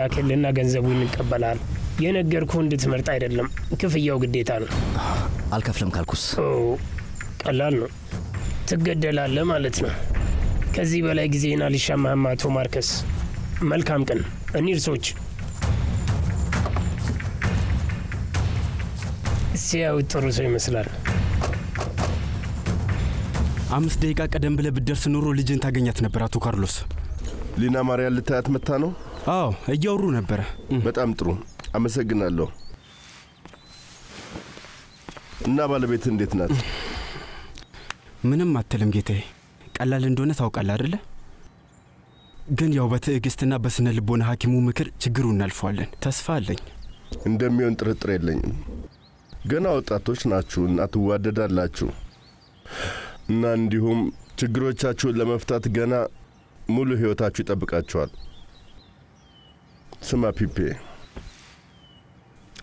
አከለና ገንዘቡን ይቀበላል። የነገርኩህ እንድትመርጥ አይደለም፣ ክፍያው ግዴታ ነው። አልከፍልም ካልኩስ? ቀላል ነው፣ ትገደላለህ ማለት ነው። ከዚህ በላይ ጊዜና ሊሻማህም አቶ ማርከስ። መልካም ቀን። እኒርሶች ሲያው ጥሩ ሰው ይመስላል። 5 ደቂቃ ቀደም ብለህ ብትደርስ ኖሮ ልጅን ታገኛት ነበር አቶ ካርሎስ። ሊና ማርያን ልታያት መታ ነው? አዎ እያወሩ ነበር። በጣም ጥሩ አመሰግናለሁ። እና ባለቤት እንዴት ናት? ምንም አትልም ጌታዬ። ቀላል እንደሆነ ታውቃለህ አይደለ? ግን ያው በትዕግስትና በስነ ልቦና ሐኪሙ ምክር ችግሩን እናልፈዋለን። ተስፋ አለኝ። እንደሚሆን ጥርጥር የለኝም። ገና ወጣቶች ናችሁ እና ትዋደዳላችሁ እና እንዲሁም ችግሮቻችሁን ለመፍታት ገና ሙሉ ህይወታችሁ ይጠብቃችኋል። ስማ ፒፔ፣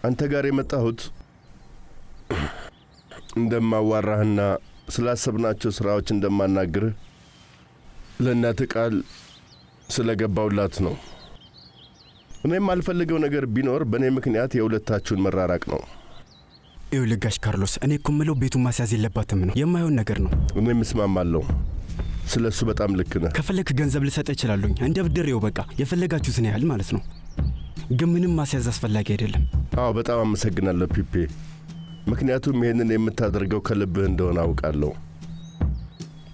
አንተ ጋር የመጣሁት እንደማዋራህና ስላሰብናቸው ስራዎች እንደማናግርህ ለእናትህ ቃል ስለገባውላት ነው። እኔም አልፈልገው ነገር ቢኖር በእኔ ምክንያት የሁለታችሁን መራራቅ ነው። ይኸውልህ ጋሽ ካርሎስ፣ እኔ እኮ የምለው ቤቱን ማስያዝ የለባትም ነው። የማይሆን ነገር ነው። እኔም እስማማለሁ። ስለ እሱ በጣም ልክ ነህ። ከፈለክ ገንዘብ ልሰጥ እችላለሁኝ፣ እንደ ብድር። ይኸው በቃ የፈለጋችሁትን ያህል ማለት ነው። ግን ምንም ማስያዝ አስፈላጊ አይደለም። አዎ በጣም አመሰግናለሁ ፒፔ፣ ምክንያቱም ይሄንን የምታደርገው ከልብህ እንደሆነ አውቃለሁ።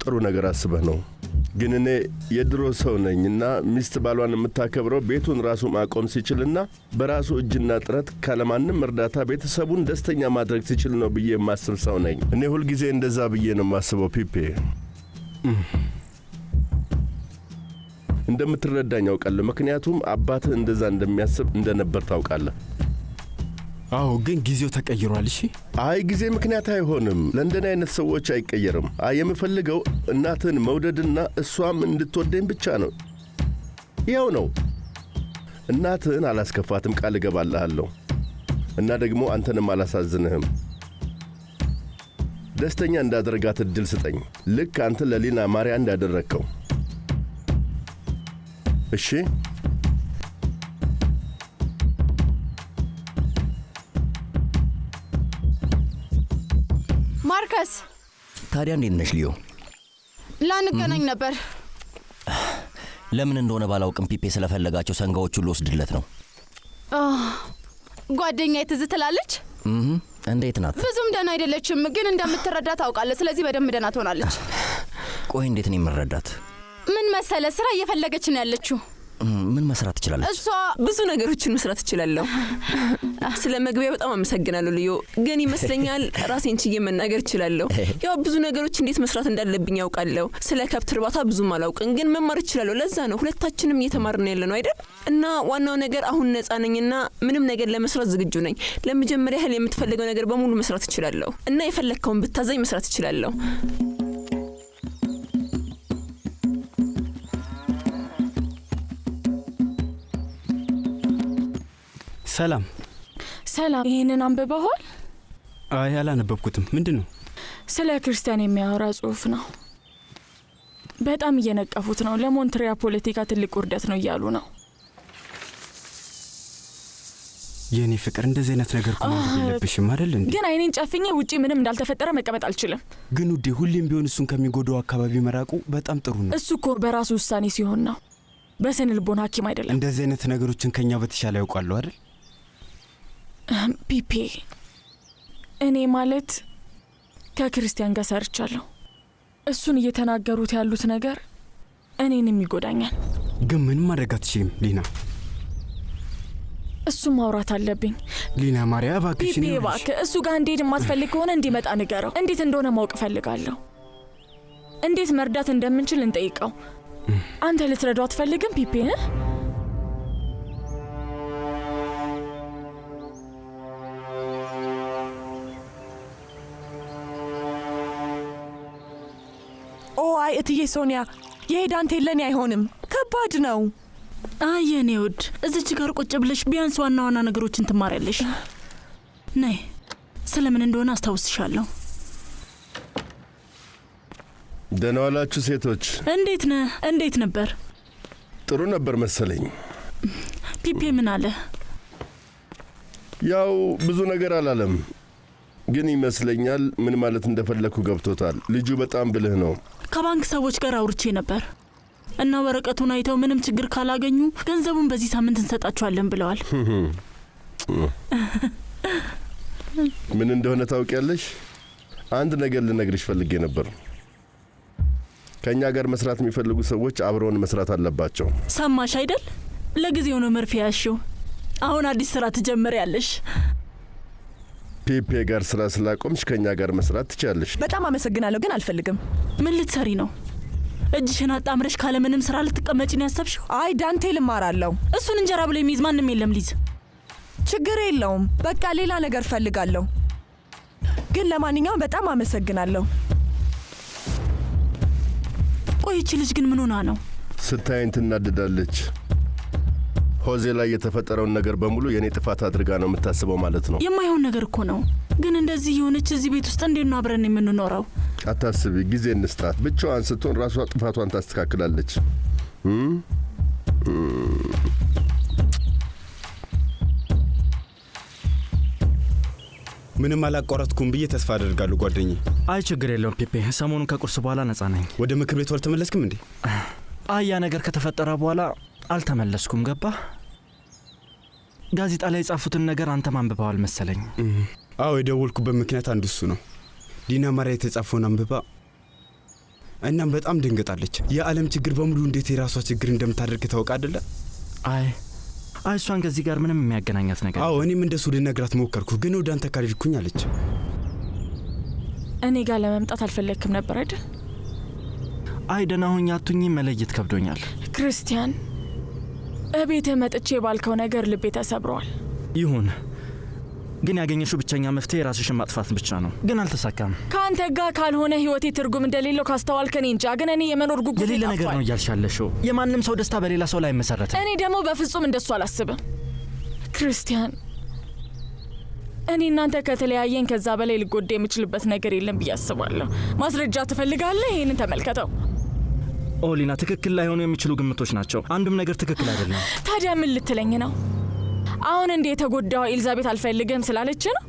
ጥሩ ነገር አስበህ ነው። ግን እኔ የድሮ ሰው ነኝና ሚስት ባሏን የምታከብረው ቤቱን ራሱ ማቆም ሲችልና በራሱ እጅና ጥረት ካለማንም እርዳታ ቤተሰቡን ደስተኛ ማድረግ ሲችል ነው ብዬ የማስብ ሰው ነኝ። እኔ ሁልጊዜ እንደዛ ብዬ ነው የማስበው ፒፔ። እንደምትረዳኝ አውቃለሁ፣ ምክንያቱም አባትህ እንደዛ እንደሚያስብ እንደነበር ታውቃለህ። አዎ ግን ጊዜው ተቀይሯል። እሺ አይ ጊዜ ምክንያት አይሆንም። ለእንደኔ አይነት ሰዎች አይቀየርም። የምፈልገው እናትህን መውደድና እሷም እንድትወደኝ ብቻ ነው። ያው ነው። እናትህን አላስከፋትም፣ ቃል እገባልሃለሁ። እና ደግሞ አንተንም አላሳዝንህም። ደስተኛ እንዳደረጋት እድል ስጠኝ፣ ልክ አንተ ለሊና ማርያ እንዳደረግከው። እሺ ማርከስ። ታዲያ እንዴት ነሽ ሊዮ? ላንገናኝ ነበር። ለምን እንደሆነ ባላውቅም ፒፔ ስለፈለጋቸው ሰንጋዎቹን ልወስድለት ነው። ጓደኛዬ ትዝ ትላለች። እንዴት ናት? ብዙም ደህና አይደለችም፣ ግን እንደምትረዳ ታውቃለህ። ስለዚህ በደንብ ደህና ትሆናለች። ቆይ እንዴት ነው የምረዳት? ምን መሰለ፣ ስራ እየፈለገች ነው ያለችው። ምን መስራት ትችላለች? እሷ ብዙ ነገሮችን መስራት ትችላለሁ። ስለ መግቢያ በጣም አመሰግናለሁ ልዮ፣ ግን ይመስለኛል ራሴን ችዬ መናገር እችላለሁ። ያው ብዙ ነገሮች እንዴት መስራት እንዳለብኝ ያውቃለሁ። ስለ ከብት እርባታ ብዙም አላውቅም፣ ግን መማር እችላለሁ። ለዛ ነው ሁለታችንም እየተማርን ያለነው አይደል? እና ዋናው ነገር አሁን ነፃ ነኝና ምንም ነገር ለመስራት ዝግጁ ነኝ። ለመጀመሪያ ያህል የምትፈልገው ነገር በሙሉ መስራት እችላለሁ እና የፈለግከውን ብታዘኝ መስራት እችላለሁ። ሰላም ሰላም። ይሄንን አንብበዋል? አይ አላነበብኩትም። ምንድነው? ስለ ክርስቲያን የሚያወራ ጽሑፍ ነው። በጣም እየነቀፉት ነው። ለሞንትሪያ ፖለቲካ ትልቅ ውርደት ነው እያሉ ነው። የኔ ፍቅር እንደዚህ አይነት ነገር ማለት የለብሽም አይደል እንዴ? ግን አይኔን ጨፍኜ ውጪ ምንም እንዳልተፈጠረ መቀመጥ አልችልም። ግን ውዴ ሁሌም ቢሆን እሱን ከሚጎዳው አካባቢ መራቁ በጣም ጥሩ ነው። እሱ እኮ በራሱ ውሳኔ ሲሆን ነው፣ በስነ ልቦና ሐኪም አይደለም። እንደዚህ አይነት ነገሮችን ከኛ በተሻለ ያውቃሉ አይደል? ፒፔ፣ እኔ ማለት ከክርስቲያን ጋር ሰርቻለሁ። እሱን እየተናገሩት ያሉት ነገር እኔንም ይጎዳኛል። ግን ምንም ማድረግ አትችልም ሊና። እሱም ማውራት አለብኝ። ሊና ማርያ እባክሽ። ፒፔ እባክህ፣ እሱ ጋር እንዴት የማትፈልግ ከሆነ እንዲመጣ ንገረው። እንዴት እንደሆነ ማወቅ እፈልጋለሁ። እንዴት መርዳት እንደምንችል እንጠይቀው። አንተ ልትረዳው አትፈልግም ፒፔ? አይ እትዬ ሶኒያ፣ የሄዳንቴ ለኔ አይሆንም፣ ከባድ ነው። አይ የኔ ውድ፣ እዚች ጋር ቁጭ ብለሽ ቢያንስ ዋና ዋና ነገሮችን ትማሪያለሽ። ነይ፣ ስለምን እንደሆነ አስታውስሻለሁ። ደህና ዋላችሁ ሴቶች። እንዴት ነህ? እንዴት ነበር? ጥሩ ነበር መሰለኝ። ፒፔ ምን አለ? ያው ብዙ ነገር አላለም፣ ግን ይመስለኛል ምን ማለት እንደፈለኩ ገብቶታል። ልጁ በጣም ብልህ ነው። ከባንክ ሰዎች ጋር አውርቼ ነበር እና ወረቀቱን አይተው ምንም ችግር ካላገኙ ገንዘቡን በዚህ ሳምንት እንሰጣቸዋለን ብለዋል። ምን እንደሆነ ታውቂያለሽ? አንድ ነገር ልነግርሽ ፈልጌ ነበር። ከኛ ጋር መስራት የሚፈልጉ ሰዎች አብረውን መስራት አለባቸው። ሰማሽ አይደል? ለጊዜው ነው መርፌ ያሽው። አሁን አዲስ ስራ ትጀምሪያለሽ። ፒፔ ጋር ስራ ስላቆምሽ ከኛ ጋር መስራት ትችያለሽ። በጣም አመሰግናለሁ፣ ግን አልፈልግም። ምን ልትሰሪ ነው? እጅሽን አጣምረሽ ካለ ምንም ስራ ልትቀመጪ ነው ያሰብሽው? አይ ዳንቴል እማራለሁ። እሱን እንጀራ ብሎ የሚይዝ ማንም የለም ሊዝ። ችግር የለውም። በቃ ሌላ ነገር ፈልጋለሁ። ግን ለማንኛውም በጣም አመሰግናለሁ። ቆይቺ ልጅ ግን ምን ሆና ነው? ስታይን ትናደዳለች። ሆዜ ላይ የተፈጠረውን ነገር በሙሉ የኔ ጥፋት አድርጋ ነው የምታስበው ማለት ነው። የማይሆን ነገር እኮ ነው። ግን እንደዚህ የሆነች እዚህ ቤት ውስጥ እንዴት ነው አብረን የምንኖረው? አታስቢ፣ ጊዜ እንስጣት። ብቻዋን ስትሆን ራሷ ጥፋቷን ታስተካክላለች። ምንም አላቋረጥኩም ብዬ ተስፋ አደርጋለሁ ጓደኛዬ። አይ ችግር የለውም ፒፔ፣ ሰሞኑን ከቁርስ በኋላ ነጻ ነኝ። ወደ ምክር ቤቱ አልተመለስክም እንዴ? አያ ነገር ከተፈጠረ በኋላ አልተመለስኩም። ገባ? ጋዜጣ ላይ የጻፉትን ነገር አንተም አንብበዋል መሰለኝ። አዎ የደወልኩበት ምክንያት አንዱ እሱ ነው። ዲና ማርያ የተጻፈውን አንብባ እናም በጣም ደንግጣለች። የዓለም ችግር በሙሉ እንዴት የራሷ ችግር እንደምታደርግ ታውቃ አይደለ? አይ እሷን ከዚህ ጋር ምንም የሚያገናኛት ነገር። አዎ እኔም እንደሱ ልነግራት ሞከርኩ፣ ግን ወደ አንተ ካልሄድኩኝ አለች። እኔ ጋር ለመምጣት አልፈለግክም ነበር አይደል? አይ ደህና ሁኝ አቱኝ መለየት ከብዶኛል። ክርስቲያን፣ እቤት መጥቼ ባልከው ነገር ልቤ ተሰብሯል። ይሁን፣ ግን ያገኘሽው ብቸኛ መፍትሄ ራስሽን ማጥፋት ብቻ ነው። ግን አልተሳካም። ከአንተ ጋር ካልሆነ ህይወቴ ትርጉም እንደሌለው ካስተዋልክ እኔ እንጃ፣ ግን እኔ የመኖር ጉጉት የሌለ ነገር ነው እያልሻለሽው። የማንም ሰው ደስታ በሌላ ሰው ላይ አይመሰረትም። እኔ ደግሞ በፍጹም እንደሱ አላስብም። ክርስቲያን፣ እኔ እናንተ ከተለያየን ከዛ በላይ ልጎዳ የምችልበት ነገር የለም ብዬ አስባለሁ። ማስረጃ ትፈልጋለህ? ይህንን ተመልከተው። ኦሊና፣ ትክክል ላይሆኑ የሚችሉ ግምቶች ናቸው። አንዱም ነገር ትክክል አይደለም። ታዲያ ምን ልትለኝ ነው? አሁን እንደ የተጎዳው ኤልዛቤት አልፈልግም ስላለች ነው?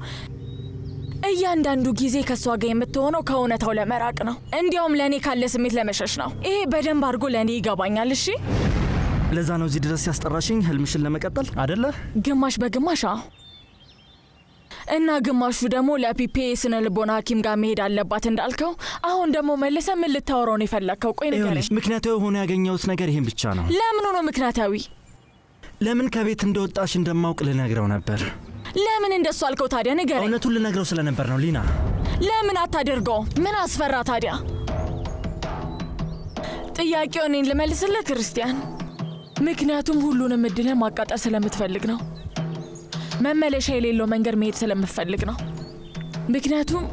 እያንዳንዱ ጊዜ ከእሷ ጋር የምትሆነው ከእውነታው ለመራቅ ነው። እንዲያውም ለእኔ ካለ ስሜት ለመሸሽ ነው። ይሄ በደንብ አድርጎ ለእኔ ይገባኛል። እሺ፣ ለዛ ነው እዚህ ድረስ ያስጠራሽኝ፣ ህልምሽን ለመቀጠል አደለ? ግማሽ በግማሽ አዎ። እና ግማሹ ደግሞ ለፒፔ የስነ ልቦና ሐኪም ጋር መሄድ አለባት እንዳልከው። አሁን ደግሞ መልሰ ምን ልታወራው ነው የፈለግከው? ቆይ ንገረኝ። ምክንያታዊ ሆኖ ያገኘሁት ነገር ይሄን ብቻ ነው። ለምን ሆኖ ምክንያታዊ? ለምን ከቤት እንደወጣሽ እንደማውቅ ልነግረው ነበር። ለምን እንደሱ አልከው ታዲያ? ንገረኝ። እውነቱን ልነግረው ስለነበር ነው ሊና። ለምን አታደርገው? ምን አስፈራ ታዲያ? ጥያቄው እኔን ልመልስልህ ክርስቲያን። ምክንያቱም ሁሉንም እድልህ ማቃጠል ስለምትፈልግ ነው። መመለሻ የሌለው መንገድ መሄድ ስለምፈልግ ነው። ምክንያቱም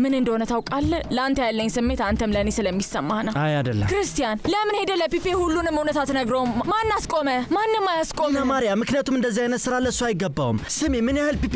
ምን እንደሆነ ታውቃለህ? ለአንተ ያለኝ ስሜት አንተም ለእኔ ስለሚሰማህ ነው። አይ አይደለም ክርስቲያን። ለምን ሄደ ለፒፔ ሁሉንም እውነት አትነግረውም? ማን አስቆመ? ማንም አያስቆመ ማርያ። ምክንያቱም እንደዚህ አይነት ስራ ለእሱ አይገባውም። ስሜ ምን ያህል ፒፔ